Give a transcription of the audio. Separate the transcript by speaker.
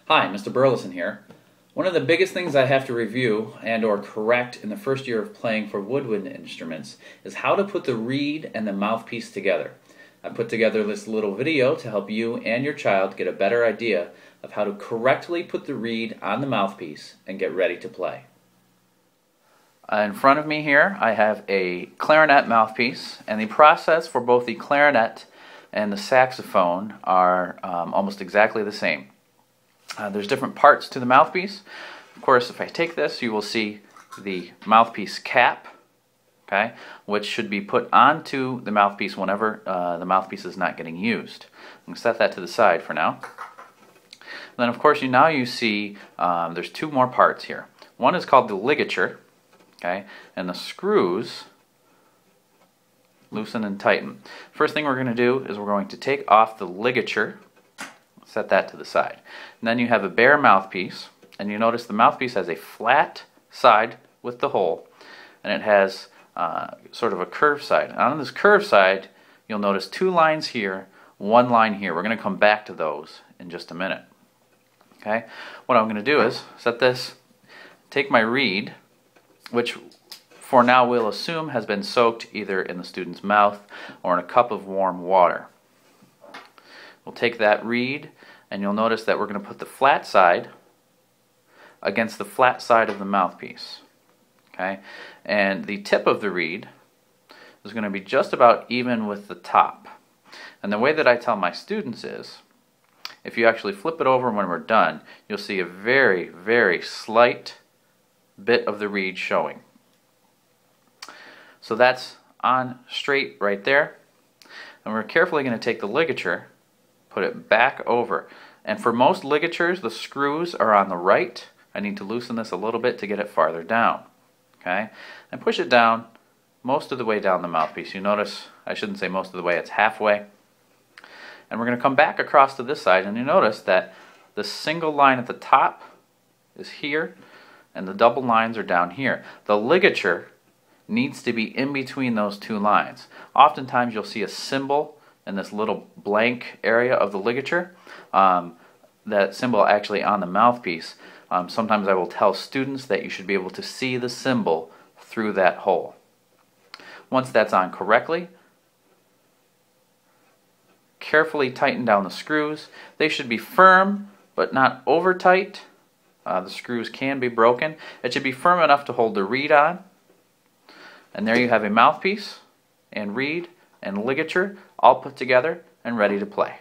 Speaker 1: Hi, Mr. Burleson here. One of the biggest things I have to review and or correct in the first year of playing for woodwind instruments is how to put the reed and the mouthpiece together. I put together this little video to help you and your child get a better idea of how to correctly put the reed on the mouthpiece and get ready to play. In front of me here I have a clarinet mouthpiece, and the process for both the clarinet and the saxophone are almost exactly the same. There's different parts to the mouthpiece. Of course, if I take this, you will see the mouthpiece cap, okay, which should be put onto the mouthpiece whenever the mouthpiece is not getting used. I'm going to set that to the side for now. And then, of course, you see there's two more parts here. One is called the ligature, okay, and the screws loosen and tighten. First thing we're going to do is we're going to take off the ligature. Set that to the side. And then you have a bare mouthpiece, and you notice the mouthpiece has a flat side with the hole, and it has sort of a curved side. And on this curved side, you'll notice two lines here, one line here. We're going to come back to those in just a minute. Okay? What I'm going to do is set this, take my reed, which for now we'll assume has been soaked either in the student's mouth or in a cup of warm water. We'll take that reed, and you'll notice that we're going to put the flat side against the flat side of the mouthpiece. Okay? And the tip of the reed is going to be just about even with the top. And the way that I tell my students is, if you actually flip it over when we're done, you'll see a very, very slight bit of the reed showing. So that's on straight right there. And we're carefully going to take the ligature, put it back over. And for most ligatures, the screws are on the right. I need to loosen this a little bit to get it farther down. Okay? And push it down most of the way down the mouthpiece. You notice, I shouldn't say most of the way, it's halfway. And we're going to come back across to this side, and you notice that the single line at the top is here, and the double lines are down here. The ligature needs to be in between those two lines. Oftentimes you'll see a symbol in this little blank area of the ligature, that symbol actually on the mouthpiece. Sometimes I will tell students that you should be able to see the symbol through that hole. Once that's on correctly, carefully tighten down the screws. They should be firm but not over tight. The screws can be broken. It should be firm enough to hold the reed on. And there you have a mouthpiece and reed and ligature all put together and ready to play.